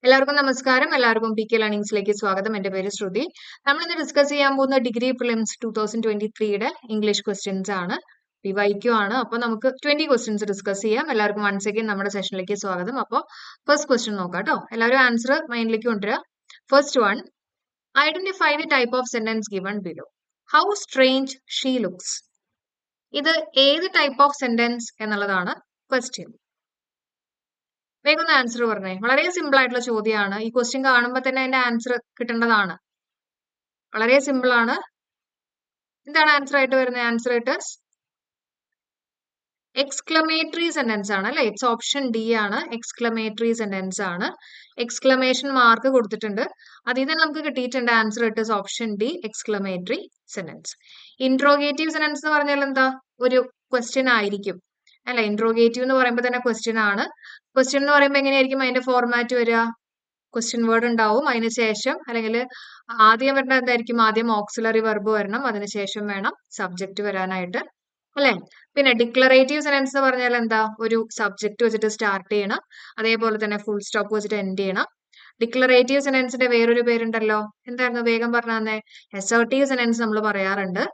എല്ലാവർക്കും നമസ്കാരം. എല്ലാവർക്കും PK ലേണിംഗ്സിലേക്ക് സ്വാഗതം. എന്റെ പേര് ശ്രുതി. നമ്മൾ ഇന്ന് ഡിസ്കസ് ചെയ്യാൻ പോകുന്ന ഡിഗ്രി പ്രിലിംസ് 2023യുടെ ഇംഗ്ലീഷ് ക്വസ്റ്റ്യൻസ് ആണ്. PYQ ആണ്. അപ്പോൾ നമുക്ക് 20 ക്വസ്റ്റ്യൻസ് ഡിസ്കസ് ചെയ്യാം. എല്ലാവർക്കും വൺസ് അഗൈൻ നമ്മുടെ സെഷനിലേക്ക് സ്വാഗതം. അപ്പോൾ ഫസ്റ്റ് ക്വസ്റ്റ്യൻ നോക്കാം കേട്ടോ. എല്ലാവരും ആൻസർ മൈൻഡിലേക്ക് കൊണ്ടുവരിക. First one, identify the type of sentence given below. How strange she looks. ഇത് ഏത് ടൈപ്പ് ഓഫ് സെന്റൻസ് എന്നുള്ളതാണ് ക്വസ്റ്റ്യൻ. വേഗം ഒന്ന് ആൻസർ പറഞ്ഞേ. വളരെ സിമ്പിൾ ആയിട്ടുള്ള ചോദ്യമാണ്. ഈ ക്വസ്റ്റ്യൻ കാണുമ്പോൾ തന്നെ അതിന്റെ ആൻസർ കിട്ടേണ്ടതാണ്. വളരെ സിമ്പിൾ ആണ്. എന്താണ് ആൻസർ ആയിട്ട് വരുന്നത്? ആൻസർ ആയിട്ട് എക്സ്ക്ലമേറ്ററി സെന്റൻസ് ആണ് അല്ലെ. ഇറ്റ്സ് ഓപ്ഷൻ ഡി ആണ്. എക്സ്ക്ലമേറ്ററി സെന്റൻസ് ആണ്. എക്സ്ക്ലമേഷൻ മാർക്ക് കൊടുത്തിട്ടുണ്ട്. അതിൽ നിന്ന് നമുക്ക് കിട്ടിയിട്ടുണ്ട് answer it option D, exclamatory sentence. Interrogative sentence എന്ന് പറഞ്ഞാൽ എന്താ? ഒരു ക്വസ്റ്റ്യൻ ആയിരിക്കും അല്ല. ഇൻട്രോഗേറ്റീവ് എന്ന് പറയുമ്പോൾ തന്നെ ക്വസ്റ്റ്യൻ ആണ്. ക്വസ്റ്റ്യൻ എന്ന് പറയുമ്പോൾ എങ്ങനെയായിരിക്കും അതിന്റെ ഫോർമാറ്റ് വരിക? ക്വസ്റ്റ്യൻ വേർഡ് ഉണ്ടാവും, അതിനുശേഷം അല്ലെങ്കിൽ ആദ്യം വരേണ്ട എന്തായിരിക്കും? ആദ്യം ഓക്സിലറി വെർബ് വരണം, അതിനുശേഷം വേണം സബ്ജക്റ്റ് വരാനായിട്ട് അല്ലെ. പിന്നെ ഡിക്ലറേറ്റീവ് സെന്റൻസ് എന്ന് പറഞ്ഞാൽ എന്താ? ഒരു സബ്ജക്ട് വെച്ചിട്ട് സ്റ്റാർട്ട് ചെയ്യണം, അതേപോലെ തന്നെ ഫുൾ സ്റ്റോപ്പ് വെച്ചിട്ട് എൻഡ് ചെയ്യണം. ഡിക്ലറേറ്റീവ് സെന്റൻസിന്റെ വേറൊരു പേരുണ്ടല്ലോ, എന്തായിരുന്നു? വേഗം പറഞ്ഞു തന്നെ. അസർട്ടീവ് സെന്റൻസ് നമ്മൾ പറയാറുണ്ട്.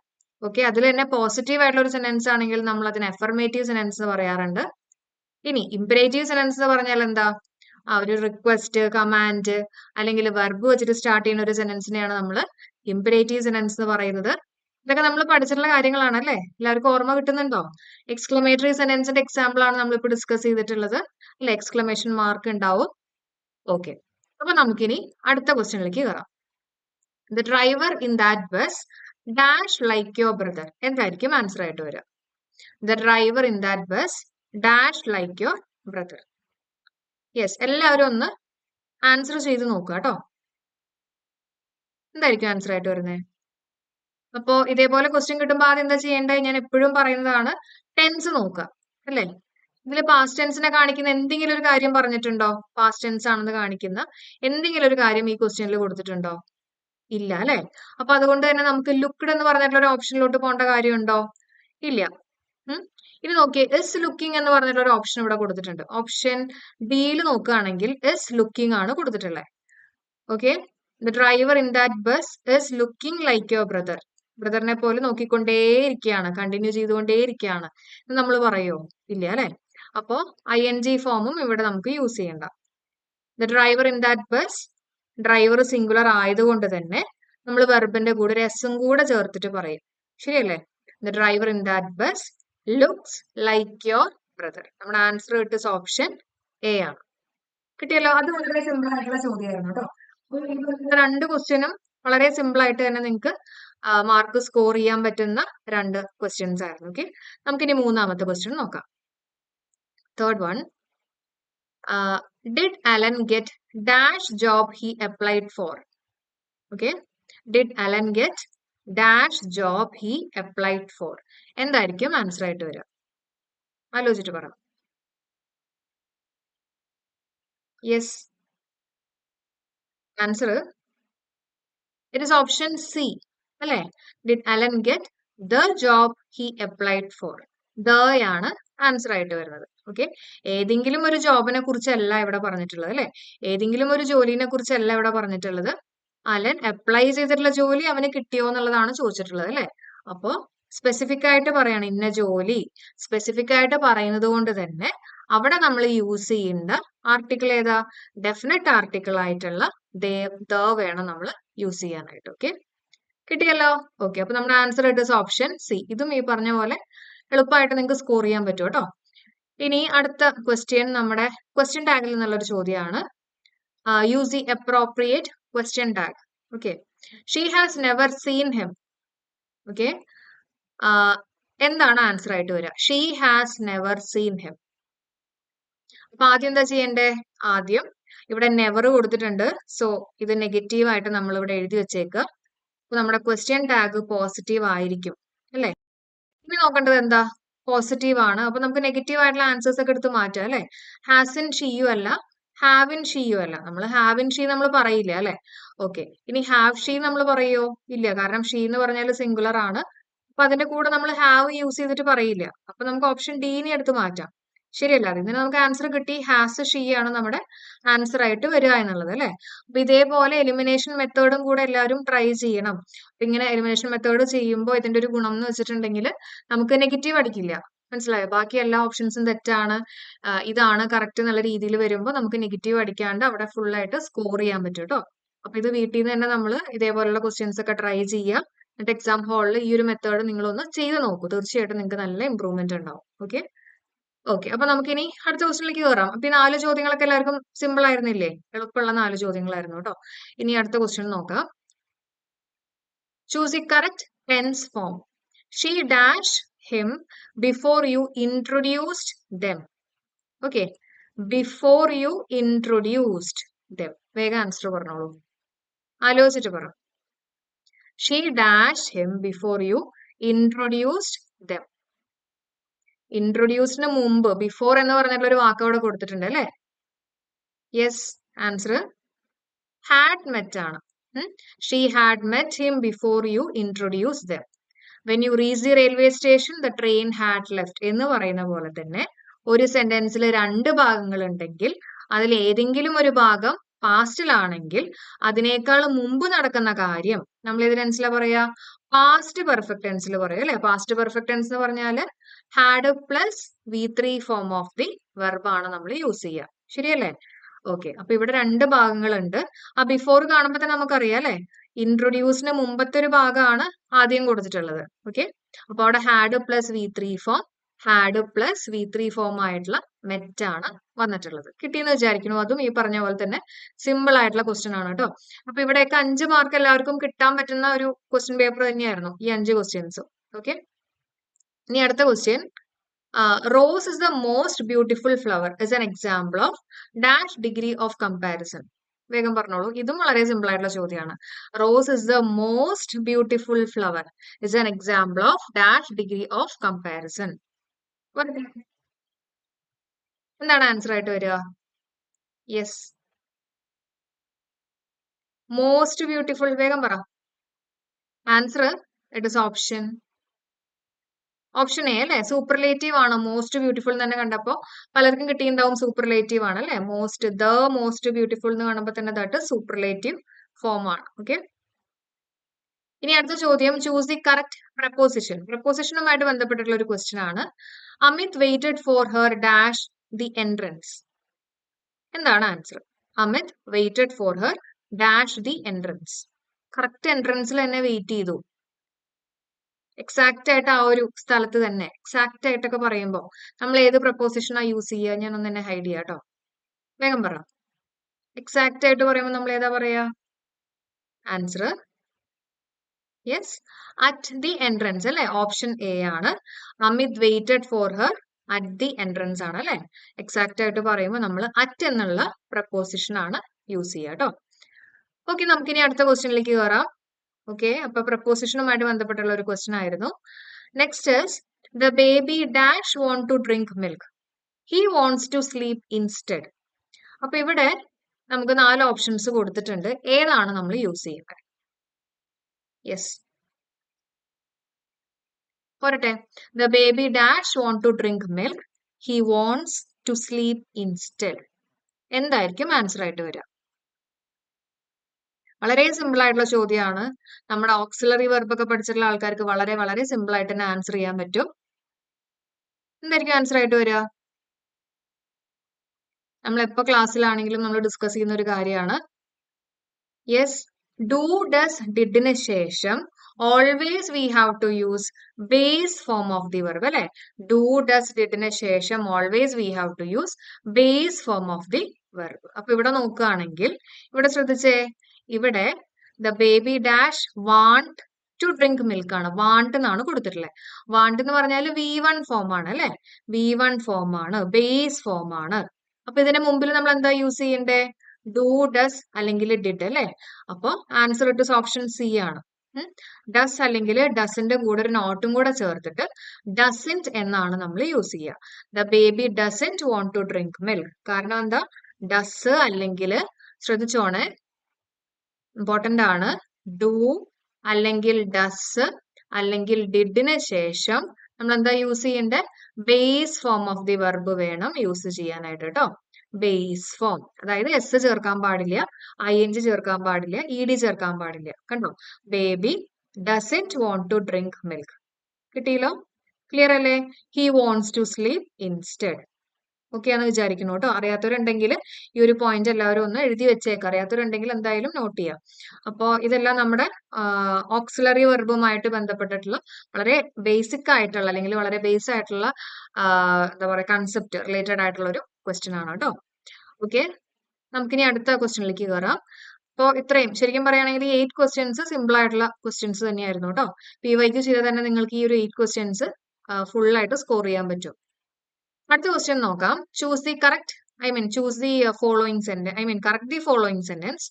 ഓക്കെ, അതിൽ തന്നെ പോസിറ്റീവ് ആയിട്ടുള്ള ഒരു സെന്റൻസ് ആണെങ്കിൽ നമ്മൾ അതിന് അഫർമേറ്റീവ് സെന്റൻസ് എന്ന് പറയാറുണ്ട്. ഇനി ഇംപറേറ്റീവ് സെന്റൻസ് എന്ന് പറഞ്ഞാൽ എന്താ? ആ ഒരു റിക്വസ്റ്റ്, കമാൻഡ് അല്ലെങ്കിൽ വെർബ് വെച്ചിട്ട് സ്റ്റാർട്ട് ചെയ്യുന്ന ഒരു സെന്റൻസിനെയാണ് നമ്മൾ ഇംപറേറ്റീവ് സെന്റൻസ് എന്ന് പറയുന്നത്. ഇതൊക്കെ നമ്മൾ പഠിച്ചിട്ടുള്ള കാര്യങ്ങളാണ് അല്ലെ. എല്ലാവർക്കും ഓർമ്മ കിട്ടുന്നുണ്ടോ? എക്സ്ക്ലമേറ്ററി സെന്റൻസിന്റെ എക്സാമ്പിൾ ആണ് നമ്മളിപ്പോൾ ഡിസ്കസ് ചെയ്തിട്ടുള്ളത് അല്ലെ. എക്സ്ക്ലമേഷൻ മാർക്ക് ഉണ്ടാവും. ഓക്കെ, അപ്പൊ നമുക്കിനി അടുത്ത ക്വസ്റ്റ്യനിലേക്ക് കയറാം. The driver in that bus dash like your brother. എന്തായിരിക്കും ആൻസർ ആയിട്ട് വരിക? The driver in that bus dash like your brother. Yes, എല്ലാവരും ഒന്ന് ആൻസർ ചെയ്ത് നോക്കുക കേട്ടോ. എന്തായിരിക്കും ആൻസർ ആയിട്ട് വരുന്നത്? അപ്പോ ഇതേപോലെ ക്വസ്റ്റ്യൻ കിട്ടുമ്പോൾ ആദ്യം എന്താ ചെയ്യേണ്ടത്? ഞാൻ എപ്പോഴും പറയുന്നതാണ്, ടെൻസ് നോക്കുക അല്ലെ. ഇതിൽ പാസ്റ്റ് ടെൻസിനെ കാണിക്കുന്ന എന്തെങ്കിലും ഒരു കാര്യം പറഞ്ഞിട്ടുണ്ടോ? പാസ്റ്റ് ടെൻസ് ആണെന്ന് കാണിക്കുന്ന എന്തെങ്കിലും ഒരു കാര്യം ഈ ക്വസ്റ്റ്യനിൽ കൊടുത്തിട്ടുണ്ടോ? ഇല്ല അല്ലെ. അപ്പൊ അതുകൊണ്ട് തന്നെ നമുക്ക് ലുക്ക്ഡ് എന്ന് പറഞ്ഞിട്ടുള്ള ഒരു ഓപ്ഷനിലോട്ട് പോകേണ്ട കാര്യമുണ്ടോ? ഇല്ല. ഇനി നോക്കിയേ, ഇസ് ലുക്കിംഗ് എന്ന് പറഞ്ഞിട്ടുള്ള ഒരു ഓപ്ഷൻ ഇവിടെ കൊടുത്തിട്ടുണ്ട്. ഓപ്ഷൻ ഡിയിൽ നോക്കുകയാണെങ്കിൽ ഇസ് ലുക്കിംഗ് ആണ് കൊടുത്തിട്ടുള്ളത്. Okay, the driver in that bus is looking like your brother. ബ്രദറിനെ പോലെ നോക്കിക്കൊണ്ടേയിരിക്കുകയാണ്, കണ്ടിന്യൂ ചെയ്തുകൊണ്ടേയിരിക്കുകയാണ് എന്ന് നമ്മൾ പറയോ? ഇല്ല അല്ലെ. അപ്പോ ING ഫോമും ഇവിടെ നമുക്ക് യൂസ് ചെയ്യണ്ട. The driver in that bus, driver singular ആയതുകൊണ്ട് തന്നെ നമ്മൾ വെർബിന്റെ കൂടെ ഒരു എസും കൂടെ ചേർത്തിട്ട് പറയും. ശരിയല്ലേ? The driver in that bus looks like your brother. നമ്മുടെ ആൻസർ ഇട്ട് ഓപ്ഷൻ എ ആണ്. കിട്ടിയല്ലോ. അത് വളരെ സിമ്പിൾ ആയിട്ടുള്ള ചോദ്യമായിരുന്നു കേട്ടോ. രണ്ട് ക്വസ്റ്റ്യനും വളരെ സിമ്പിൾ ആയിട്ട് തന്നെ നിങ്ങൾക്ക് മാർക്ക് സ്കോർ ചെയ്യാൻ പറ്റുന്ന രണ്ട് ക്വസ്റ്റ്യൻസ് ആയിരുന്നു. ഓക്കെ, നമുക്കിനി മൂന്നാമത്തെ ക്വസ്റ്റ്യൻ നോക്കാം. Third one, did Alan get dash job he applied for. Okay, did Alan get dash job he applied for. എന്തായിരിക്കും ആൻസർ ആയിട്ട് വരിക? ആലോചിച്ചിട്ട് പറ. Yes, answer it is option C അല്ലെ. Did Alan get the job he applied for. The ആണ് answer ആയിട്ട് വരുന്നത്. Okay, ഏതെങ്കിലും ഒരു ജോബിനെ കുറിച്ചല്ല ഇവിടെ പറഞ്ഞിട്ടുള്ളത് അല്ലെ. ഏതെങ്കിലും ഒരു ജോലിനെ കുറിച്ചല്ല ഇവിടെ പറഞ്ഞിട്ടുള്ളത്. അലൻ അപ്ലൈ ചെയ്തിട്ടുള്ള ജോലി അവന് കിട്ടിയോ എന്നുള്ളതാണ് ചോദിച്ചിട്ടുള്ളത് അല്ലെ. അപ്പോ സ്പെസിഫിക് ആയിട്ട് പറയാണ് ഇന്ന ജോലി. സ്പെസിഫിക് ആയിട്ട് പറയുന്നത് കൊണ്ട് തന്നെ അവിടെ നമ്മൾ യൂസ് ചെയ്യേണ്ട ആർട്ടിക്കിൾ ഏതാ? ഡെഫിനറ്റ് ആർട്ടിക്കിൾ ആയിട്ടുള്ള ദ വേണം നമ്മൾ യൂസ് ചെയ്യാനായിട്ട്. ഓക്കെ, കിട്ടിയല്ലോ. ഓക്കെ, അപ്പൊ നമ്മുടെ ആൻസർ ഇട്ട് ഓപ്ഷൻ സി. ഇതും ഈ പറഞ്ഞ പോലെ എളുപ്പമായിട്ട് നിങ്ങൾക്ക് സ്കോർ ചെയ്യാൻ പറ്റും കേട്ടോ. ഇനി അടുത്ത ക്വസ്റ്റ്യൻ നമ്മുടെ ക്വസ്റ്റ്യൻ ടാഗിൽ നിന്നുള്ളൊരു ചോദ്യമാണ്. Use the appropriate question tag. Okay, she has never seen him. Okay, എന്താണ് ആൻസർ ആയിട്ട് വരിക? She has never seen him. അപ്പൊ ആദ്യം എന്താ ചെയ്യണ്ടേ? ആദ്യം ഇവിടെ നെവർ കൊടുത്തിട്ടുണ്ട്. സോ ഇത് നെഗറ്റീവ് ആയിട്ട് നമ്മൾ ഇവിടെ എഴുതി വെച്ചേക്കുക. അപ്പൊ നമ്മുടെ ക്വസ്റ്റ്യൻ ടാഗ് പോസിറ്റീവ് ആയിരിക്കും അല്ലെ. ഇനി നോക്കേണ്ടത് എന്താ? പോസിറ്റീവ് ആണ്. അപ്പൊ നമുക്ക് നെഗറ്റീവ് ആയിട്ടുള്ള ആൻസേഴ്സ് ഒക്കെ എടുത്ത് മാറ്റാം അല്ലെ. ഹാസിൻ ഷീയും അല്ല, ഹാവിൻ ഷീയും അല്ല. നമ്മൾ ഹാവിൻ ഷീ നമ്മൾ പറയില്ല അല്ലെ. ഓക്കെ, ഇനി ഹാവ് ഷീ നമ്മൾ പറയോ? ഇല്ല, കാരണം ഷീ എന്ന് പറഞ്ഞാൽ സിംഗുലർ ആണ്. അപ്പൊ അതിന്റെ കൂടെ നമ്മൾ ഹാവ് യൂസ് ചെയ്തിട്ട് പറയില്ല. അപ്പൊ നമുക്ക് ഓപ്ഷൻ ഡിനെ എടുത്ത് മാറ്റാം. ശരിയല്ല? ഇതിന് നമുക്ക് ആൻസർ കിട്ടി. ഹാസ് ഷീ ആണ് നമ്മുടെ ആൻസർ ആയിട്ട് വരിക എന്നുള്ളത് അല്ലെ? അപ്പൊ ഇതേപോലെ എലിമിനേഷൻ മെത്തേഡും കൂടെ എല്ലാവരും ട്രൈ ചെയ്യണം. അപ്പൊ ഇങ്ങനെ എലിമിനേഷൻ മെത്തേഡ് ചെയ്യുമ്പോൾ ഇതിന്റെ ഒരു ഗുണം എന്ന് വെച്ചിട്ടുണ്ടെങ്കിൽ നമുക്ക് നെഗറ്റീവ് അടിക്കില്ല. മനസ്സിലായോ? ബാക്കി എല്ലാ ഓപ്ഷൻസും തെറ്റാണ്, ഇതാണ് കറക്റ്റ് എന്നുള്ള രീതിയിൽ വരുമ്പോൾ നമുക്ക് നെഗറ്റീവ് അടിക്കാണ്ട് അവിടെ ഫുൾ ആയിട്ട് സ്കോർ ചെയ്യാൻ പറ്റും കേട്ടോ. അപ്പൊ ഇത് വീട്ടിൽ നിന്ന് തന്നെ നമ്മൾ ഇതേപോലുള്ള ക്വസ്റ്റ്യൻസ് ഒക്കെ ട്രൈ ചെയ്യുക. എന്നിട്ട് എക്സാം ഹാളിൽ ഈ ഒരു മെത്തേഡ് നിങ്ങളൊന്ന് ചെയ്ത് നോക്കൂ. തീർച്ചയായിട്ടും നിങ്ങൾക്ക് നല്ല ഇമ്പ്രൂവ്മെന്റ് ഉണ്ടാവും. ഓക്കെ. ഓക്കെ. അപ്പൊ നമുക്കിനി അടുത്ത ക്വസ്റ്റ്യനിലേക്ക് കയറാം. അപ്പൊ ഈ 4 ചോദ്യങ്ങളൊക്കെ എല്ലാവർക്കും സിമ്പിൾ ആയിരുന്നില്ലേ? എളുപ്പമുള്ള 4 ചോദ്യങ്ങളായിരുന്നു കേട്ടോ. ഇനി അടുത്ത ക്വസ്റ്റ്യൻ നോക്കാം. Choose the correct tense form. She dash him before you introduced them. Okay. Before you introduced them. വേഗം ആൻസർ പറഞ്ഞോളൂ. ആലോചിച്ചിട്ട് പറ. She dash him before you introduced them. ഇൻട്രൊഡ്യൂസിന് മുമ്പ് ബിഫോർ എന്ന് പറഞ്ഞിട്ടുള്ള ഒരു വാക്ക് അവിടെ കൊടുത്തിട്ടുണ്ട് അല്ലെ? യെസ്. ആൻസർ ഹാഡ് മെറ്റ് ആണ്. She had met him before you introduce them. When you reach the railway station the train had left എന്ന് പറയുന്ന പോലെ തന്നെ ഒരു സെന്റൻസിൽ 2 ഭാഗങ്ങൾ ഉണ്ടെങ്കിൽ അതിൽ ഏതെങ്കിലും ഒരു ഭാഗം പാസ്റ്റിലാണെങ്കിൽ അതിനേക്കാൾ മുമ്പ് നടക്കുന്ന കാര്യം നമ്മൾ ഏത് ടെൻസിലാ പറയാ? പാസ്റ്റ് പെർഫെക്റ്റ് ടെൻസിൽ പറയും അല്ലെ? പാസ്റ്റ് പെർഫെക്റ്റ് ടെൻസ് എന്ന് പറഞ്ഞാല് had plus V3 form of the verb ആണ് നമ്മൾ യൂസ് ചെയ്യുക. ശരിയല്ലേ? ഓക്കെ. അപ്പൊ ഇവിടെ 2 ഭാഗങ്ങളുണ്ട്. ആ ബിഫോർ കാണുമ്പോൾ തന്നെ നമുക്കറിയാം അല്ലെ? ഇൻട്രൊഡ്യൂസിന് മുമ്പത്തെ ഒരു ഭാഗമാണ് ആദ്യം കൊടുത്തിട്ടുള്ളത്. ഓക്കെ. അപ്പൊ അവിടെ had plus V3 form, had plus V3 form ആയിട്ടുള്ള മെറ്റ് ആണ് വന്നിട്ടുള്ളത്. കിട്ടിയെന്ന് വിചാരിക്കുന്നു. അതും ഈ പറഞ്ഞ പോലെ തന്നെ സിമ്പിൾ ആയിട്ടുള്ള ക്വസ്റ്റ്യൻ ആണ് കേട്ടോ. അപ്പൊ ഇവിടെയൊക്കെ 5 മാർക്ക് എല്ലാവർക്കും കിട്ടാൻ പറ്റുന്ന ഒരു ക്വസ്റ്റ്യൻ പേപ്പർ തന്നെയായിരുന്നു ഈ 5 ക്വസ്റ്റ്യൻസും. ഓക്കെ. ഇനി അടുത്ത question. Rose is the most beautiful flower is an example of dash degree of comparison. വേഗം പറഞ്ഞോളൂ. ഇതും വളരെ സിമ്പിൾ ആയിട്ടുള്ള ചോദ്യമാണ്. Rose is the most beautiful flower is an example of dash degree of comparison. എന്താണ് answer ആയിട്ട് വരിക? Yes. Most beautiful. വേഗം പറ. Answer it is option A അല്ലെ? സൂപ്പർലേറ്റീവ് ആണ്. മോസ്റ്റ് ബ്യൂട്ടിഫുൾ തന്നെ കണ്ടപ്പോ പലർക്കും കിട്ടിയിട്ടുണ്ടാവും സൂപ്പർലേറ്റീവ് ആണ് അല്ലെ? ദ മോസ്റ്റ് ബ്യൂട്ടിഫുൾ എന്ന് കാണുമ്പോൾ തന്നെ ദാറ്റ് സൂപ്പർലേറ്റീവ് ഫോം ആണ്. ഓക്കെ. ഇനി അടുത്ത ചോദ്യം. Choose the correct preposition. പ്രപ്പോസിഷനുമായിട്ട് ബന്ധപ്പെട്ടിട്ടുള്ള ഒരു ക്വസ്റ്റ്യൻ ആണ്. Amit waited for her dash the entrance. എന്താണ് answer? Amit waited for her dash the entrance. Correct എൻട്രൻസിൽ തന്നെ വെയിറ്റ് ചെയ്തു. എക്സാക്ട് ആയിട്ട് ആ ഒരു സ്ഥലത്ത് തന്നെ എക്സാക്ട് ആയിട്ടൊക്കെ പറയുമ്പോൾ നമ്മൾ ഏത് പ്രപ്പോസിഷനാ യൂസ് ചെയ്യുക? ഞാൻ ഒന്ന് തന്നെ ഹൈഡ് ചെയ്യാം കേട്ടോ. വേഗം പറ. എക്സാക്ട് ആയിട്ട് പറയുമ്പോൾ നമ്മൾ ഏതാ പറയാ? Answer yes, at the entrance അല്ലെ? ഓപ്ഷൻ എ ആണ്. Amit waited for her at the entrance ആണ് അല്ലെ? എക്സാക്ട് ആയിട്ട് പറയുമ്പോൾ നമ്മൾ അറ്റ് എന്നുള്ള പ്രപ്പോസിഷൻ ആണ് യൂസ് ചെയ്യുക കേട്ടോ. ഓക്കെ. നമുക്കിനി അടുത്ത ക്വസ്റ്റ്യനിലേക്ക് കയറാം. ഓക്കെ. അപ്പൊ പ്രപ്പോസിഷനുമായിട്ട് ബന്ധപ്പെട്ടുള്ള ഒരു ക്വസ്റ്റ്യൻ ആയിരുന്നു. Next is the baby dash want to drink milk, he wants to sleep instead. അപ്പൊ ഇവിടെ നമുക്ക് 4 ഓപ്ഷൻസ് കൊടുത്തിട്ടുണ്ട്. ഏതാണ് നമ്മൾ യൂസ് ചെയ്യുന്നത്? യെസ്. പോരട്ടെ. The baby dash want to drink milk, he wants to sleep instead. എന്തായിരിക്കും ആൻസർ ആയിട്ട് വരിക? വളരെ സിമ്പിൾ ആയിട്ടുള്ള ചോദ്യമാണ്. നമ്മുടെ ഓക്സിലറി വെർബ് ഒക്കെ പഠിച്ചിട്ടുള്ള ആൾക്കാർക്ക് വളരെ വളരെ സിമ്പിൾ ആയിട്ട് തന്നെ ആൻസർ ചെയ്യാൻ പറ്റും. എന്തായിരിക്കും ആൻസർ ആയിട്ട് വരിക? നമ്മൾ എപ്പോ ക്ലാസ്സിലാണെങ്കിലും നമ്മൾ ഡിസ്കസ് ചെയ്യുന്ന ഒരു കാര്യമാണ്. യെസ്. ഡു ഡസ് ഡിഡിന് ശേഷം always we have to use base form of the verb അല്ലെ? ഡു ഡസ് ഡിഡിന് ശേഷം always we have to use base form of the verb. അപ്പൊ ഇവിടെ നോക്കുകയാണെങ്കിൽ ഇവിടെ ശ്രദ്ധിച്ചേ, ഇവിടെ the baby dash want to drink milk ആണ്. വാണ്ട് എന്നാണ് കൊടുത്തിട്ടുള്ളത്. വാണ്ട് എന്ന് പറഞ്ഞാൽ V1 ഫോം ആണ് അല്ലെ? V1 ഫോം ആണ്, ബേസ് ഫോം ആണ്. അപ്പൊ ഇതിന്റെ മുമ്പിൽ നമ്മൾ എന്താ യൂസ് ചെയ്യണ്ടേ? ഡു ഡസ് അല്ലെങ്കിൽ ഡിഡ് അല്ലെ? അപ്പൊ ആൻസർ ഇട്ട് ഓപ്ഷൻ സി ആണ്. ഡസ് അല്ലെങ്കിൽ ഡസിന്റെ കൂടെ ഒരു നോട്ടും കൂടെ ചേർത്തിട്ട് ഡസിന്റ് എന്നാണ് നമ്മൾ യൂസ് ചെയ്യുക. The baby doesn't want to drink milk. കാരണം എന്താ? ഡസ് അല്ലെങ്കിൽ ശ്രദ്ധിച്ചോണേ, ഇമ്പോർട്ടന്റ് ആണ്. ഡു അല്ലെങ്കിൽ ഡസ് അല്ലെങ്കിൽ ഡിഡിന് ശേഷം നമ്മൾ എന്താ യൂസ് ചെയ്യേണ്ടത്? Base form of the verb വേണം യൂസ് ചെയ്യാനായിട്ട് കേട്ടോ. ബേസ് ഫോം, അതായത് എസ് ചേർക്കാൻ പാടില്ല, ING ചേർക്കാൻ പാടില്ല, ED ചേർക്കാൻ പാടില്ല. കണ്ടോ? Baby doesn't want to drink milk. കിട്ടിയല്ലോ? ക്ലിയർ അല്ലേ? He wants to sleep instead. Okay ആണെന്ന് വിചാരിക്കുന്നു കേട്ടോ. അറിയാത്തവരുണ്ടെങ്കിൽ ഈ ഒരു പോയിന്റ് എല്ലാവരും ഒന്ന് എഴുതി വെച്ചേക്കാം. അറിയാത്തവരുണ്ടെങ്കിൽ എന്തായാലും നോട്ട് ചെയ്യാം. അപ്പോൾ ഇതെല്ലാം നമ്മുടെ ഓക്സിലറി വെർബുമായിട്ട് ബന്ധപ്പെട്ടിട്ടുള്ള വളരെ ബേസിക് ആയിട്ടുള്ള അല്ലെങ്കിൽ വളരെ ബേസ് ആയിട്ടുള്ള എന്താ പറയുക കൺസെപ്റ്റ് റിലേറ്റഡ് ആയിട്ടുള്ള ഒരു ക്വസ്റ്റ്യൻ ആണ് കേട്ടോ. ഓക്കെ, നമുക്കിനി അടുത്ത ക്വസ്റ്റ്യനിലേക്ക് കയറാം. അപ്പോൾ ഇത്രയും ശരിക്കും പറയുകയാണെങ്കിൽ ഈ 8 ക്വസ്റ്റ്യൻസ് സിമ്പിൾ ആയിട്ടുള്ള ക്വസ്റ്റ്യൻസ് തന്നെയായിരുന്നു കേട്ടോ. PYQ ചെയ്താൽ തന്നെ നിങ്ങൾക്ക് ഈ ഒരു 8 ക്വസ്റ്റ്യൻസ് ഫുൾ ആയിട്ട് സ്കോർ ചെയ്യാൻ പറ്റും. അടുത്ത ക്വസ്റ്റ്യൻ നോക്കാം. Choose the correct choose the following sentence correct the following sentence.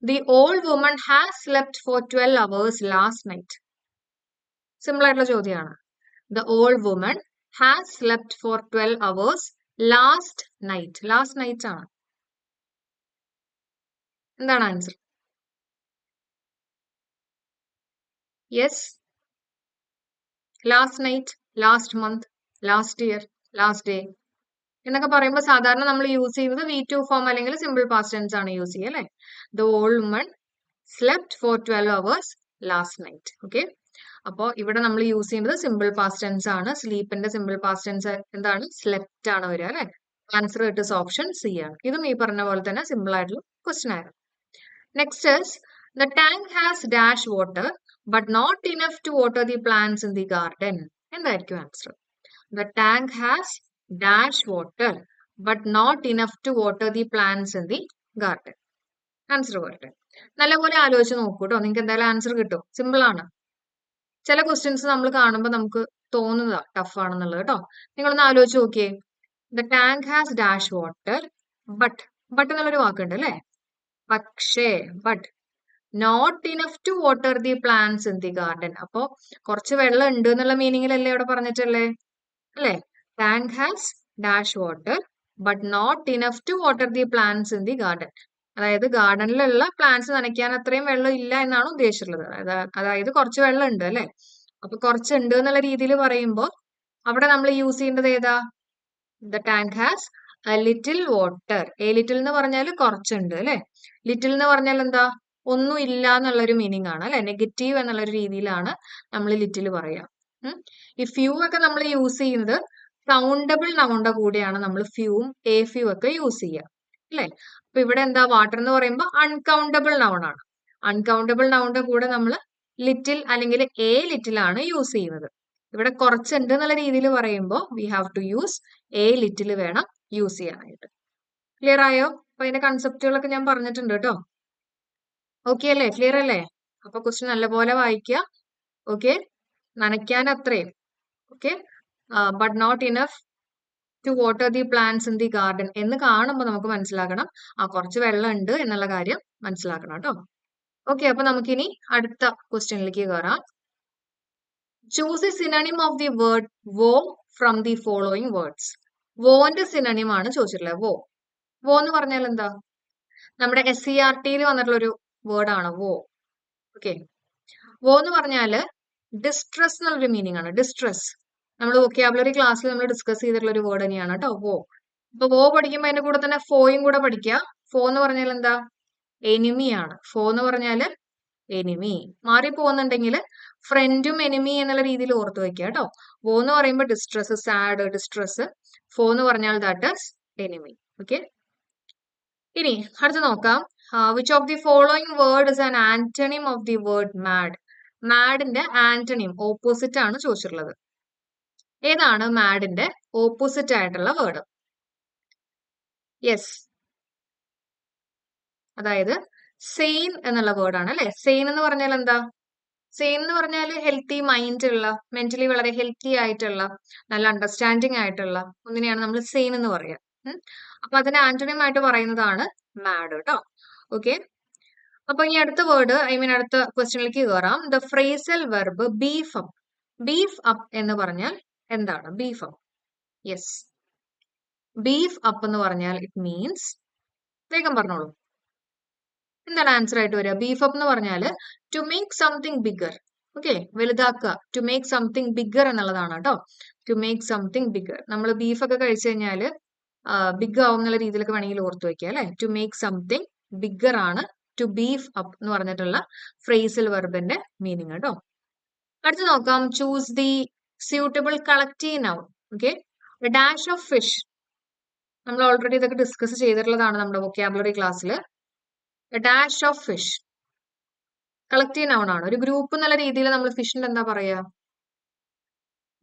The old woman has slept four 12 hours last night. Simple ആയിട്ടുള്ള ചോദ്യമാണ്. The old woman has slept four 12 hours last night. Last night ആണ്. എന്താണ് answer? Yes, last night, last month, last year, last day എന്നൊക്കെ പറയുമ്പോൾ സാധാരണ നമ്മൾ use ചെയ്യുന്നത് V2 form അല്ലെങ്കിൽ സിമ്പിൾ പാസ്റ്റ് ടെൻസ് ആണ് യൂസ് ചെയ്യുക അല്ലെ. The old woman slept four 12 hours last night. Okay, അപ്പോൾ ഇവിടെ നമ്മൾ യൂസ് ചെയ്യുന്നത് സിമ്പിൾ പാസ്റ്റ് ടെൻസ് ആണ്. സ്ലീപ്പിന്റെ സിമ്പിൾ പാസ്റ്റ് ടെൻസ് എന്താണ്? സ്ലെപ്റ്റ് ആണ് വരിക അല്ലെ. Answer it is option C ആണ്. ഇതും ഈ പറഞ്ഞ പോലെ തന്നെ സിമ്പിൾ ആയിട്ടുള്ള ക്വസ്റ്റ്യൻ ആയിരുന്നു. Next is the tank has dash water but not enough to water the plants in the garden. എന്തായിരിക്കും answer? The tank has dash water but not enough to water the plants in the garden. Answer പറയട്ടെ. നല്ലപോലെ ആലോചിച്ച് നോക്കൂ കേട്ടോ. നിങ്ങൾക്ക് എന്തായാലും answer കിട്ടും. Simple ആണ്. ചില ക്വസ്റ്റ്യൻസ് നമ്മൾ കാണുമ്പോൾ നമുക്ക് തോന്നുന്നതാ ടഫ് ആണെന്നുള്ളത് കേട്ടോ. നിങ്ങളൊന്ന് ആലോചിച്ച് നോക്കിയേ. The tank has dash water but എന്നുള്ളൊരു വാക്കുണ്ട് അല്ലെ. പക്ഷേ but not enough to water the plants in the garden. അപ്പോ കുറച്ച് വെള്ളം ഉണ്ട് എന്നുള്ള മീനിങ്ങിലല്ലേ ഇവിടെ പറഞ്ഞിട്ടല്ലേ അല്ലെ. Tank has dash water but not enough to water the plants in the garden. അതായത് ഗാർഡനിലുള്ള പ്ലാന്റ്സ് നനയ്ക്കാൻ അത്രയും വെള്ളം ഇല്ല എന്നാണ് ഉദ്ദേശിച്ചിട്ടുള്ളത്. അതായത് കുറച്ച് വെള്ളം ഉണ്ട് അല്ലെ. അപ്പൊ കുറച്ചുണ്ട് എന്നുള്ള രീതിയിൽ പറയുമ്പോൾ അവിടെ നമ്മൾ യൂസ് ചെയ്യേണ്ടത് ഏതാ? The tank has A little water. Little എന്ന് പറഞ്ഞാൽ കുറച്ചുണ്ട് അല്ലെ. ലിറ്റിൽ എന്ന് പറഞ്ഞാൽ എന്താ? ഒന്നും ഇല്ല എന്നുള്ളൊരു മീനിങ് ആണ് അല്ലെ. നെഗറ്റീവ് എന്നുള്ളൊരു രീതിയിലാണ് നമ്മൾ ലിറ്റിൽ പറയാ. ഈ ഫ്യൂ ഒക്കെ നമ്മൾ യൂസ് ചെയ്യുന്നത് കൗണ്ടബിൾ നൗണിന്റെ കൂടെയാണ് നമ്മൾ ഫ്യൂവും ഫ്യൂ ഒക്കെ യൂസ് ചെയ്യുക അല്ലെ. അപ്പൊ ഇവിടെ എന്താ? വാട്ടർ എന്ന് പറയുമ്പോൾ അൺകൗണ്ടബിൾ നൗൺ ആണ്. അൺകൗണ്ടബിൾ നൗണിന്റെ കൂടെ നമ്മൾ ലിറ്റിൽ അല്ലെങ്കിൽ ലിറ്റിൽ ആണ് യൂസ് ചെയ്യുന്നത്. ഇവിടെ കുറച്ചുണ്ട് എന്നുള്ള രീതിയിൽ പറയുമ്പോൾ we have to use little വേണം യൂസ് ചെയ്യാനായിട്ട്. ക്ലിയർ ആയോ? അപ്പൊ അതിന്റെ കൺസെപ്റ്റുകളൊക്കെ ഞാൻ പറഞ്ഞിട്ടുണ്ട് കേട്ടോ. ഓക്കെ അല്ലേ? ക്ലിയർ അല്ലേ? അപ്പൊ ക്വസ്റ്റ്യൻ നല്ലപോലെ വായിക്കുക. ഓക്കെ, നനയ്ക്കാൻ അത്രയും. Okay, but not enough to water the plants in the garden എന്ന് കാണുമ്പോൾ നമുക്ക് മനസ്സിലാക്കണം കുറച്ച് വെള്ളം ഉണ്ട് എന്നുള്ള കാര്യം മനസ്സിലാക്കണം കേട്ടോ. ഓക്കെ, അപ്പൊ നമുക്കിനി അടുത്ത ക്വസ്റ്റ്യനിലേക്ക് കയറാം. Choose the synonym of the word woe from the following words. വോന്റെ സിനോണിം ആണ് ചോദിച്ചിട്ടുള്ളത്. വോ എന്ന് പറഞ്ഞാൽ എന്താ? നമ്മുടെ SCERTയിൽ വന്നിട്ടുള്ള ഒരു വേർഡ് ആണ് വോ. ഓക്കെ, വോ എന്ന് പറഞ്ഞാല് ഡിസ്ട്രെസ് എന്നുള്ളൊരു മീനിങ് ആണ്. ഡിസ്ട്രെസ് നമ്മൾ വൊക്കാബുലറി ക്ലാസ്സിൽ നമ്മൾ ഡിസ്കസ് ചെയ്തിട്ടുള്ള ഒരു വേർഡ് തന്നെയാണ് കേട്ടോ വോ. അപ്പൊ വോ പഠിക്കുമ്പോൾ അതിന്റെ കൂടെ തന്നെ ഫോയും കൂടെ പഠിക്കുക. ഫോ എന്ന് പറഞ്ഞാൽ എന്താ? എനിമി ആണ്. ഫോ എന്ന് പറഞ്ഞാല് എനിമി. മാറിപ്പോകുന്നുണ്ടെങ്കിൽ ഫ്രണ്ടും എനിമി എന്നുള്ള രീതിയിൽ ഓർത്ത് വെക്കുക കേട്ടോ. വോ എന്ന് പറയുമ്പോൾ ഡിസ്ട്രെസ്, സാഡ്, ഡിസ്ട്രെസ്. ഫോ എന്ന് പറഞ്ഞാൽ ദാറ്റ് ഈസ് എനിമി. ഓക്കെ, ഇനി അടുത്ത് നോക്കാം. Which of the following word is an antonym of the word mad. മാഡിന്റെ ആന്റണിം ഓപ്പോസിറ്റ് ആണ് ചോദിച്ചിട്ടുള്ളത്. ഏതാണ് മാഡിന്റെ ഓപ്പോസിറ്റ് ആയിട്ടുള്ള വേർഡ്? യെസ്, അതായത് സെയിൻ എന്നുള്ള വേർഡ് ആണ് അല്ലെ. സെയിൻ എന്ന് പറഞ്ഞാൽ എന്താ? സെയിൻ എന്ന് പറഞ്ഞാൽ ഹെൽത്തി മൈൻഡ് ഉള്ള, മെന്റലി വളരെ ഹെൽത്തി ആയിട്ടുള്ള, നല്ല അണ്ടർസ്റ്റാൻഡിങ് ആയിട്ടുള്ള ഒന്നിനെയാണ് നമ്മൾ സെയിൻ എന്ന് പറയുക. അപ്പൊ അതിന് ആന്റണിം ആയിട്ട് പറയുന്നതാണ് മാഡ് കേട്ടോ. ഓക്കെ, അപ്പൊ ഇനി അടുത്ത വേർഡ് അടുത്ത ക്വസ്റ്റ്യനിലേക്ക് കയറാം. The phrasal verb beef up. Beef up എന്ന് പറഞ്ഞാൽ എന്താണ്? Beef up. Yes, beef up എന്ന് പറഞ്ഞാൽ ഇറ്റ് മീൻസ്, വേഗം പറഞ്ഞോളൂ, എന്താണ് ആൻസർ ആയിട്ട് വരിക? ബീഫ് അപ്പ് എന്ന് പറഞ്ഞാൽ to make something bigger. Okay, വലുതാക്കുക. ടു മേക്ക് സംതിങ് ബിഗർ എന്നുള്ളതാണ് കേട്ടോ. To make something bigger. നമ്മൾ ബീഫൊക്കെ കഴിച്ചു കഴിഞ്ഞാൽ ബിഗ് ആവും എന്നുള്ള രീതിയിലൊക്കെ വേണമെങ്കിൽ ഓർത്ത് വെക്കുക അല്ലെ. ടു മേക്ക് സംതിങ് ബിഗർ ആണ് ടു ബീഫ് അപ്പ് എന്ന് പറഞ്ഞിട്ടുള്ള ഫ്രേസൽ വെർബിന്റെ മീനിങ് കേട്ടോ. അടുത്ത് നോക്കാം, choose the suitable collective noun. Okay, dash of fish. നമ്മൾ ഓൾറെഡി ഇതൊക്കെ ഡിസ്കസ് ചെയ്തിട്ടുള്ളതാണ് നമ്മുടെ വൊക്കാബുലറി ക്ലാസ്സിൽ. Dash of fish collective noun ആണ്. ഒരു ഗ്രൂപ്പ് എന്നുള്ള രീതിയിൽ നമ്മൾ ഫിഷിന്റെ എന്താ പറയാ,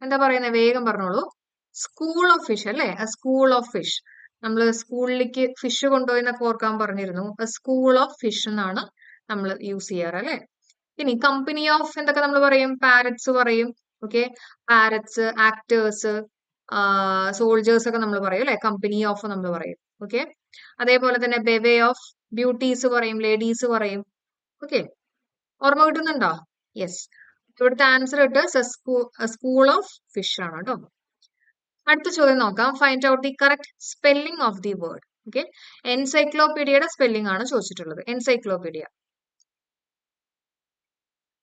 എന്താ പറയുന്നത്, വേഗം പറഞ്ഞോളൂ. സ്കൂൾ ഓഫ് ഫിഷ് അല്ലേ. School of fish. നമ്മൾ സ്കൂളിലേക്ക് ഫിഷ് കൊണ്ടുപോയി ഓർക്കാൻ പറഞ്ഞിരുന്നു. സ്കൂൾ ഓഫ് ഫിഷ് എന്നാണ് നമ്മൾ യൂസ് ചെയ്യാറ് അല്ലെ. ഇനി കമ്പനി ഓഫ് എന്തൊക്കെ നമ്മൾ പറയും, പാരറ്റ്സ് പറയും. ഓക്കെ, പാരറ്റ്സ്, ആക്ടേഴ്സ്, സോൾജേഴ്സ് ഒക്കെ നമ്മൾ പറയും അല്ലെ. കമ്പനി ഓഫ് നമ്മൾ പറയും. ഓക്കെ, അതേപോലെ തന്നെ ബെവേ ഓഫ് ബ്യൂട്ടീസ് പറയും, ലേഡീസ് പറയും. ഓക്കെ, ഓർമ്മ കിട്ടുന്നുണ്ടോ? യെസ്. ഇവിടുത്തെ ആൻസർ ഇട്ട് സ്കൂൾ ഓഫ് ഫിഷ് ആണ് കേട്ടോ. അടുത്ത ചോദ്യം നോക്കാം. Find out the correct spelling of the word. Okay, എൻസൈക്ലോപീഡിയയുടെ സ്പെല്ലിംഗ് ആണ് ചോദിച്ചിട്ടുള്ളത്. Encyclopedia.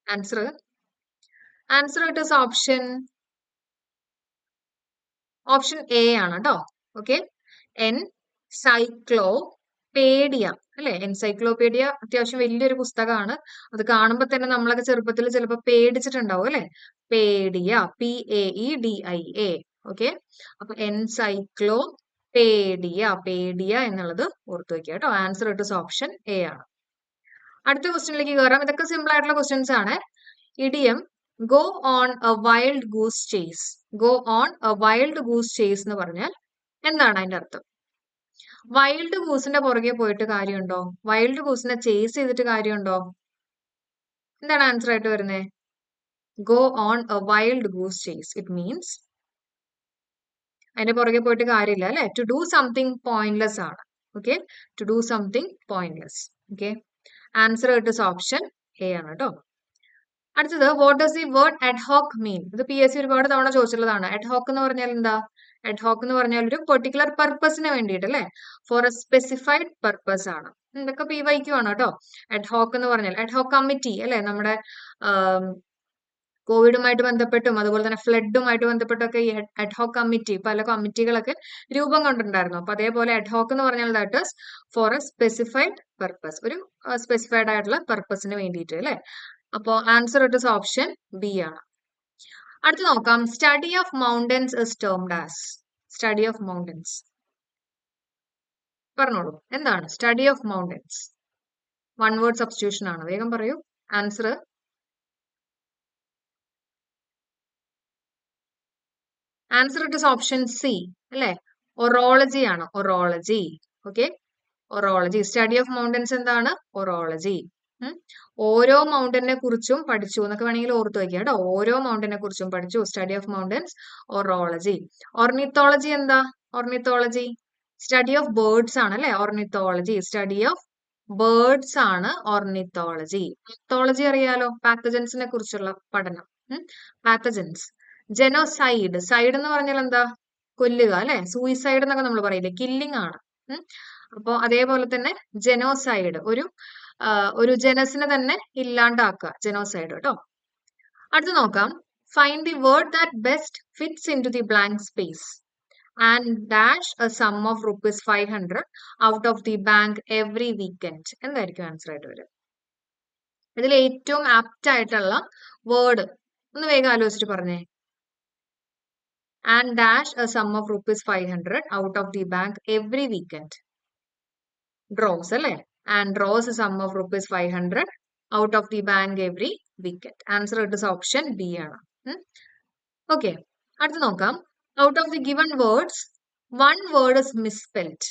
Answer it option A ആണ് കേട്ടോ. ഓക്കെ, എൻസൈക്ലോപീഡിയ അല്ലെ. എൻസൈക്ലോപീഡിയ അത്യാവശ്യം വലിയൊരു പുസ്തകമാണ്. അത് കാണുമ്പോൾ തന്നെ നമ്മളൊക്കെ ചെറുപ്പത്തിൽ ചിലപ്പോൾ പേടിച്ചിട്ടുണ്ടാവും അല്ലെ. പേഡിയ, PAEDIA. ഓക്കെ, അപ്പൊ പേഡിയ എന്നുള്ളത് ഓർത്തു വെക്കുക കേട്ടോ. ആൻസർ ഇട്ട് ഓപ്ഷൻ എ ആണ്. അടുത്ത ക്വസ്റ്റ്യനിലേക്ക് കയറാം. ഇതൊക്കെ സിമ്പിൾ ആയിട്ടുള്ള ക്വസ്റ്റ്യൻസ് ആണ്. Idiom go on a wild goose chase. Go on a wild goose chase എന്ന് പറഞ്ഞാൽ എന്താണ് അതിന്റെ അർത്ഥം? വൈൽഡ് ഗൂസിന്റെ പുറകെ പോയിട്ട് കാര്യമുണ്ടോ? വൈൽഡ് ഗൂസിനെ ചേസ് ചെയ്തിട്ട് കാര്യമുണ്ടോ? എന്താണ് ആൻസർ ആയിട്ട് വരുന്നത്? Go on a wild goose chase. It means അതിന്റെ പുറകെ പോയിട്ട് കാര്യമില്ല അല്ലെ. ടു ഡു സംതിങ് പോയിന്റ്ലെസ് ആണ്. Okay, to do something pointless. Okay, answer it option A ആണ് കേട്ടോ. അടുത്തത്, what does the word ad hoc mean? ഇത് PSC ഒരുപാട് തവണ ചോദിച്ചിട്ടുള്ളതാണ്. അഡ്ഹോക്ക് എന്ന് പറഞ്ഞാൽ എന്താ? അഡ്ഹോക്ക് എന്ന് പറഞ്ഞാൽ ഒരു പെർട്ടിക്കുലർ പർപ്പസിന് വേണ്ടിയിട്ട് അല്ലെ. ഫോർ എ സ്പെസിഫൈഡ് പർപ്പസ് ആണ്. ഇതൊക്കെ PYQ ആണ് കേട്ടോ. അഡ്ഹോക്ക് എന്ന് പറഞ്ഞാൽ അഡ്ഹോക്ക് കമ്മിറ്റി അല്ലെ. നമ്മുടെ കോവിഡുമായിട്ട് ബന്ധപ്പെട്ടും അതുപോലെ തന്നെ ഫ്ലഡുമായിട്ട് ബന്ധപ്പെട്ടൊക്കെ ഈ അഡ്ഹോക്ക് കമ്മിറ്റി, പല കമ്മിറ്റികളൊക്കെ രൂപം കൊണ്ടിട്ടുണ്ടായിരുന്നു. അപ്പൊ അതേപോലെ അഡ്ഹോക്ക് എന്ന് പറഞ്ഞാൽ that is for a specified purpose, ഒരു സ്പെസിഫൈഡ് ആയിട്ടുള്ള പർപ്പസിന് വേണ്ടിയിട്ട് അല്ലെ. അപ്പോ ആൻസർ ഇട്ട് ഓപ്ഷൻ ബി ആണ്. അടുത്ത് നോക്കാം, study of mountains is termed as. Study of mountains പറഞ്ഞോളൂ, എന്താണ് study of mountains? One word substitution ആണ്. വേഗം പറയൂ answer. Answer it option C അല്ലെ. ഒറോളജി ആണ്. ഒറോളജി. ഓക്കെ, ഒറോളജി. സ്റ്റഡി ഓഫ് മൗണ്ടൻസ് എന്താണ്? ഒറോളജി. ഓരോ മൗണ്ടനെ കുറിച്ചും പഠിച്ചു എന്നൊക്കെ വേണമെങ്കിൽ ഓർത്ത് വയ്ക്കുക കേട്ടോ. ഓരോ മൗണ്ടനെ കുറിച്ചും പഠിച്ചു. Study of mountains, orology. Ornithology എന്താ? ഓർണിത്തോളജി സ്റ്റഡി ഓഫ് ബേർഡ്സ് ആണ് അല്ലെ. ഓർണിത്തോളജി സ്റ്റഡി ഓഫ് ബേർഡ്സ് ആണ് ഓർണിത്തോളജി. പാത്തോളജി അറിയാലോ, പാത്തജൻസിനെ കുറിച്ചുള്ള പഠനം. പാത്തജൻസ്. ജനോസൈഡ്. സൈഡ് എന്ന് പറഞ്ഞാൽ എന്താ? കൊല്ലുക അല്ലെ. സൂയിസൈഡ് എന്നൊക്കെ നമ്മൾ പറയില്ലേ, കില്ലിംഗ് ആണ്. അപ്പോ അതേപോലെ തന്നെ ജനോസൈഡ് ഒരു ജനസിനെ തന്നെ ഇല്ലാണ്ടാക്കുക, ജനോസൈഡ് കേട്ടോ. അടുത്ത് നോക്കാം, find the word that best fits into the blank space and dash a sum of ₹500 out of the bank every weekend. എന്തായിരിക്കും ആൻസർ ആയിട്ട് വരിക? ഇതിൽ ഏറ്റവും ആപ്റ്റ് ആയിട്ടുള്ള വേർഡ് ഒന്ന് വേഗം ആലോചിച്ചിട്ട് പറഞ്ഞേ. And dash a sum of ₹500 out of the bank every weekend. Draws അല്ലെ. And draws a sum of ₹500 out of the bank every weekend. Answer it option B ആണ്. ഓക്കെ, അടുത്ത് നോക്കാം, out of the given words one word is misspelled.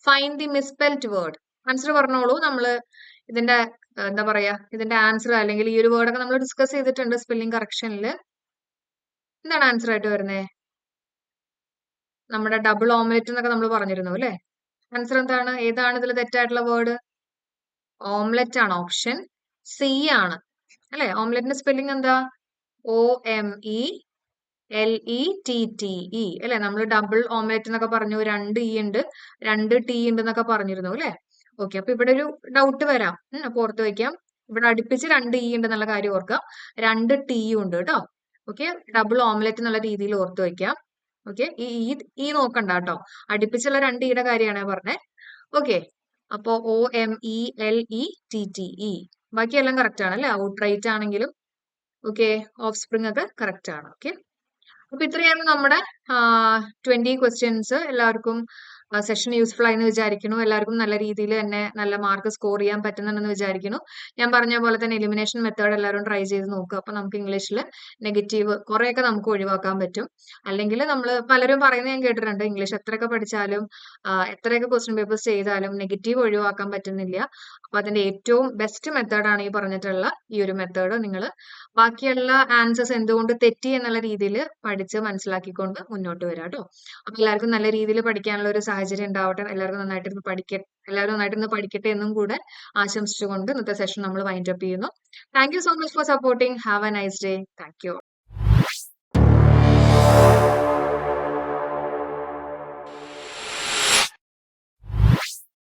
Find the misspelled word. Answer പറഞ്ഞോളൂ. നമ്മള് ഇതിന്റെ എന്താ പറയാ, ഇതിന്റെ ആൻസർ അല്ലെങ്കിൽ ഈ ഒരു വേർഡൊക്കെ നമ്മൾ ഡിസ്കസ് ചെയ്തിട്ടുണ്ട് സ്പെല്ലിംഗ് കറക്ഷനിൽ. എന്താണ് ആൻസർ ആയിട്ട് വരുന്നത്? നമ്മുടെ ഡബിൾ ഓംലെറ്റ് എന്നൊക്കെ നമ്മൾ പറഞ്ഞിരുന്നു അല്ലെ. ആൻസർ എന്താണ്? ഏതാണ് ഇതിൽ തെറ്റായിട്ടുള്ള വേർഡ്? ഓംലെറ്റ് ആണ്. ഓപ്ഷൻ സി ആണ് അല്ലെ. ഓംലെറ്റിന്റെ സ്പെല്ലിംഗ് എന്താ? OMELETTE അല്ലെ. നമ്മൾ ഡബിൾ ഓംലെറ്റ് എന്നൊക്കെ പറഞ്ഞു, 2 E ഉണ്ട്, 2 T ഉണ്ട് എന്നൊക്കെ പറഞ്ഞിരുന്നു അല്ലെ. ഓക്കെ, അപ്പൊ ഇവിടെ ഒരു ഡൗട്ട് വരാം. അപ്പൊ ഓർത്ത് വയ്ക്കാം, ഇവിടെ അടുപ്പിച്ച് 2 ഇ ഉണ്ട് എന്നുള്ള കാര്യം ഓർക്കുക. 2 ടിയും ഉണ്ട് കേട്ടോ. ഓക്കെ, ഡബിൾ ഓംലെറ്റ് എന്നുള്ള രീതിയിൽ ഓർത്ത് വെക്കാം. ഓക്കെ, ഈ നോക്കണ്ട കേട്ടോ, അടുപ്പിച്ചുള്ള 2 ഇയുടെ കാര്യമാണ് പറഞ്ഞത്. ഓക്കെ, അപ്പോ OMELETTE ബാക്കിയെല്ലാം കറക്റ്റ് ആണ് അല്ലെ? ഔട്ട്റൈറ്റ് ആണെങ്കിലും ഓക്കെ, ഓഫ് സ്പ്രിംഗ് ഒക്കെ കറക്റ്റ് ആണ്. ഓക്കെ, അപ്പൊ ഇത്രയാണ് നമ്മുടെ 20 ക്വസ്റ്റ്യൻസ്. എല്ലാവർക്കും സെഷൻ യൂസ്ഫുൾ ആയെന്ന് വിചാരിക്കുന്നു. എല്ലാവർക്കും നല്ല രീതിയിൽ തന്നെ നല്ല മാർക്ക് സ്കോർ ചെയ്യാൻ പറ്റുന്നുണ്ടെന്ന് വിചാരിക്കുന്നു. ഞാൻ പറഞ്ഞ പോലെ തന്നെ എലിമിനേഷൻ മെത്തേഡ് എല്ലാവരും ട്രൈ ചെയ്ത് നോക്കുക. അപ്പൊ നമുക്ക് ഇംഗ്ലീഷിൽ നെഗറ്റീവ് കുറെയൊക്കെ നമുക്ക് ഒഴിവാക്കാൻ പറ്റും. അല്ലെങ്കിൽ നമ്മൾ പലരും പറയുന്നത് ഞാൻ കേട്ടിട്ടുണ്ട്, ഇംഗ്ലീഷ് എത്രയൊക്കെ പഠിച്ചാലും എത്രയൊക്കെ ക്വസ്റ്റ്യൻ പേപ്പേഴ്സ് ചെയ്താലും നെഗറ്റീവ് ഒഴിവാക്കാൻ പറ്റുന്നില്ല. അപ്പൊ അതിന്റെ ഏറ്റവും ബെസ്റ്റ് മെത്തേഡാണ് ഈ പറഞ്ഞിട്ടുള്ള ഈ ഒരു മെത്തേഡ്. നിങ്ങൾ ബാക്കിയുള്ള ആൻസേഴ്സ് എന്തുകൊണ്ട് തെറ്റി എന്നുള്ള രീതിയിൽ പഠിച്ച് മനസ്സിലാക്കിക്കൊണ്ട് മുന്നോട്ട് വരാം കേട്ടോ. അപ്പൊ എല്ലാവർക്കും നല്ല രീതിയിൽ പഠിക്കാനുള്ള ഒരു സാഹചര്യം ഉണ്ടാവട്ടെ. എല്ലാവരും നന്നായിട്ടിരുന്ന് പഠിക്കട്ടെ എന്നും കൂടെ ആശംസിച്ചുകൊണ്ട് ഇന്നത്തെ സെഷൻ നമ്മൾ വൈൻഡ് അപ്പ് ചെയ്യുന്നു. Thank you so much for supporting. Have A nice day. Thank you.